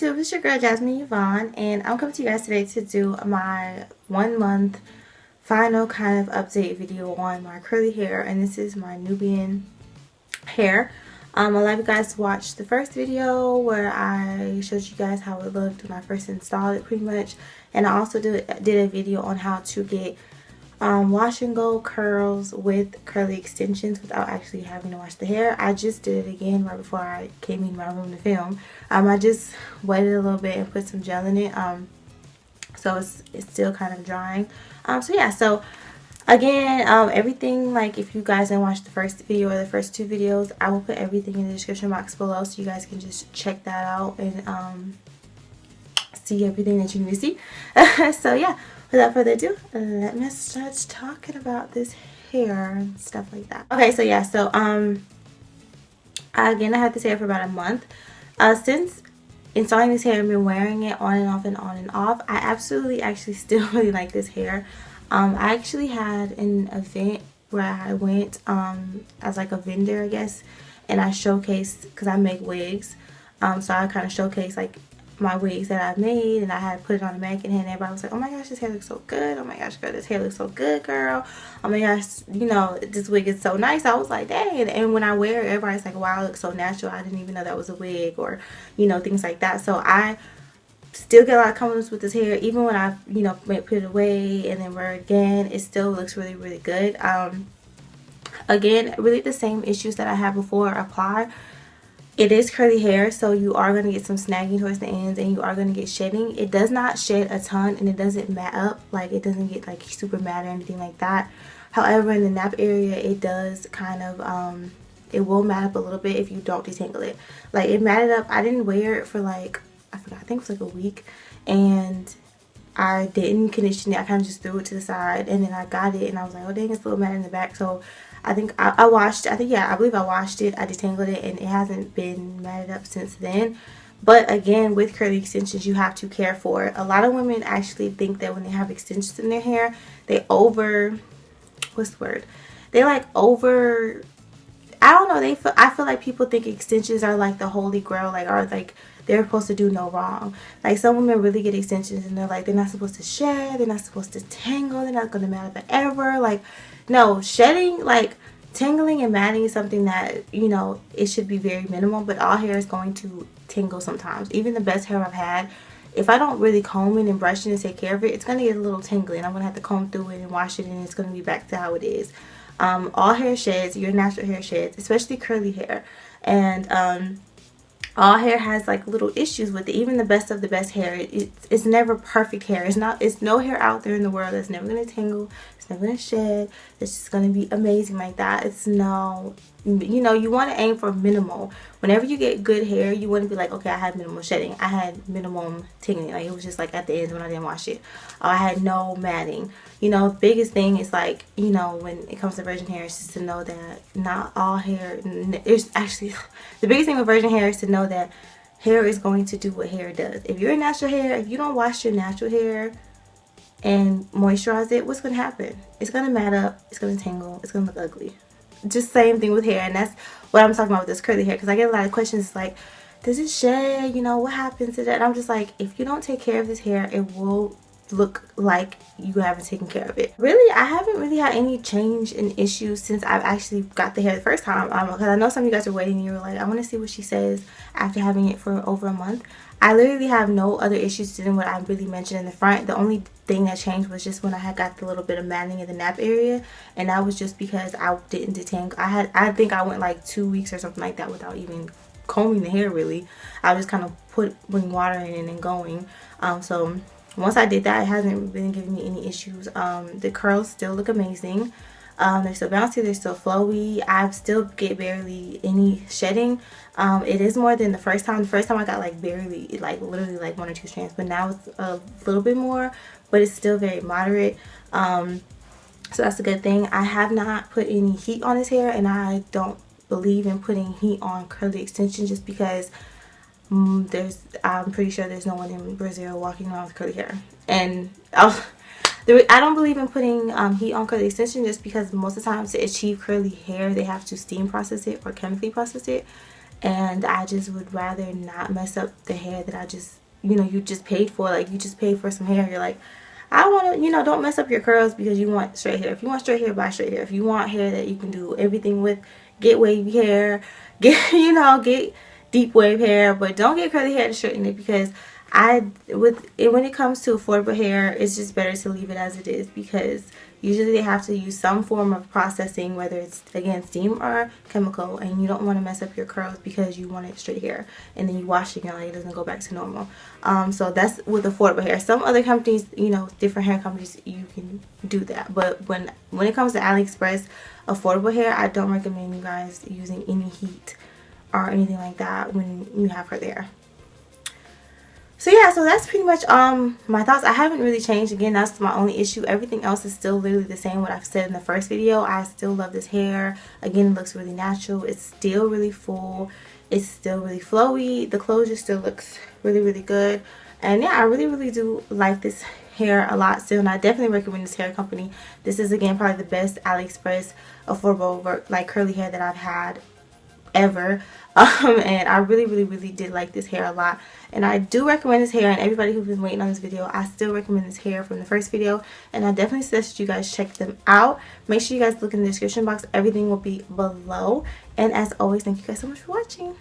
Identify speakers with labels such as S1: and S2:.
S1: YouTube, it's your girl Jasmine Yvonne, and I'm coming to you guys today to do my 1 month final kind of update video on my curly hair, and this is my Nubian hair. A lot of you guys watched the first video where I showed you guys how it looked when I first installed it pretty much, and I also did a video on how to get wash and go curls with curly extensions without actually having to wash the hair. I just did it again right before I came in my room to film. I just wetted a little bit and put some gel in it, so it's still kind of drying. So yeah, so again, everything, like if you guys didn't watch the first video or the first two videos, I will put everything in the description box below so you guys can just check that out and see everything that you need to see. So yeah, without further ado, let me start talking about this hair and stuff like that. Okay, so yeah, so again, I had this hair for about a month. Since installing this hair, I've been wearing it on and off and on and off. I absolutely actually still really like this hair. I actually had an event where I went as like a vendor, I guess, and I showcased, because I make wigs, so I kind of showcased like my wigs that I've made, and I had put it on the mannequin head, and everybody was like, oh my gosh, this hair looks so good. Oh my gosh, girl, this hair looks so good, girl. Oh my gosh, you know, this wig is so nice. I was like, dang. And when I wear it, everybody's like, wow, it looks so natural. I didn't even know that was a wig, or, you know, things like that. So I still get a lot of compliments with this hair. Even when I, you know, put it away and then wear it again, it still looks really, really good. Again, really the same issues that I had before apply. It is curly hair, so you are going to get some snagging towards the ends, and you are going to get shedding. It does not shed a ton, and it doesn't mat up. Like, it doesn't get like super matte or anything like that. However, in the nap area, it does kind of, it will mat up a little bit if you don't detangle it. Like, it matted up. I didn't wear it for like, I forgot, I think it was like a week, and I didn't condition it. I kind of just threw it to the side, and then I got it, and I was like, oh dang, it's a little matte in the back. So I think I washed, I believe I washed it, I detangled it, and it hasn't been matted up since then. But again, with curly extensions, you have to care for it. A lot of women actually think that when they have extensions in their hair, they what's the word? They like I don't know, I feel like people think extensions are like the holy grail, like, are like they're supposed to do no wrong. Like, some women really get extensions and they're like, they're not supposed to shed, they're not supposed to tangle, they're not going to matter forever. Like, no, shedding, like tangling and matting is something that, you know, it should be very minimal, but all hair is going to tingle sometimes. Even the best hair I've had, if I don't really comb it and brush it and take care of it, it's going to get a little tingly, and I'm going to have to comb through it and wash it, and it's going to be back to how it is. All hair sheds, your natural hair sheds, especially curly hair, and all hair has like little issues with it. Even the best of the best hair, it's never perfect hair. It's no hair out there in the world that's never going to tingle, it's never going to shed, it's just going to be amazing like that. It's no, you know, you want to aim for minimal. Whenever you get good hair, you want to be like, okay, I had minimal shedding, I had minimum tingling, like it was just like at the end when I didn't wash it, or I had no matting. You know, the biggest thing is like, you know, when it comes to virgin hair, is just to know that not all hair, there's actually, the biggest thing with virgin hair is to know that hair is going to do what hair does. If you're a natural hair, if you don't wash your natural hair and moisturize it, what's going to happen? It's going to mat up, it's going to tangle, it's going to look ugly. Just same thing with hair, and that's what I'm talking about with this curly hair, because I get a lot of questions like, does it shed? You know, what happens to that? And I'm just like, if you don't take care of this hair, it will look like you haven't taken care of it. Really, I haven't really had any change in issues since I've actually got the hair the first time, because I know some of you guys are waiting and you were like, I want to see what she says after having it for over a month. I literally have no other issues than what I really mentioned in the front. The only thing that changed was just when I had got the little bit of matting in the nap area, and that was just because I didn't detangle. I think I went like 2 weeks or something like that without even combing the hair. Really, I was kind of putting water in it and going. So once I did that, it hasn't been giving me any issues. The curls still look amazing. They're still bouncy, they're still flowy. I still get barely any shedding. It is more than the first time. The first time I got like barely, like literally like 1 or 2 strands, but now it's a little bit more, but it's still very moderate. So that's a good thing. I have not put any heat on this hair, and I don't believe in putting heat on curly extensions just because I'm pretty sure there's no one in Brazil walking around with curly hair. And I don't believe in putting heat on curly extension just because most of the time to achieve curly hair they have to steam process it or chemically process it, and I just would rather not mess up the hair that I just, you know, you just paid for. Like, you just paid for some hair. You're like, I want to, you know, don't mess up your curls because you want straight hair. If you want straight hair, buy straight hair. If you want hair that you can do everything with, get wavy hair, get, you know, get deep wave hair, but don't get curly hair to straighten it, because when it comes to affordable hair, it's just better to leave it as it is, because usually they have to use some form of processing, whether it's, again, steam or chemical, and you don't want to mess up your curls because you want it straight hair, and then you wash it and like it doesn't go back to normal. So that's with affordable hair. Some other companies, you know, different hair companies, you can do that, but when it comes to Aliexpress affordable hair, I don't recommend you guys using any heat or anything like that when you have her there. So yeah, so that's pretty much my thoughts. I haven't really changed. Again, that's my only issue. Everything else is still literally the same what I've said in the first video. I still love this hair. Again, it looks really natural. It's still really full. It's still really flowy. The closure still looks really, really good. And yeah, I really, really do like this hair a lot still, and I definitely recommend this hair company. This is, again, probably the best Aliexpress affordable like curly hair that I've had ever. And I really, really, really did like this hair a lot, and I do recommend this hair. And everybody who's been waiting on this video, I still recommend this hair from the first video, and I definitely suggest you guys check them out. Make sure you guys look in the description box. Everything will be below, and as always, thank you guys so much for watching.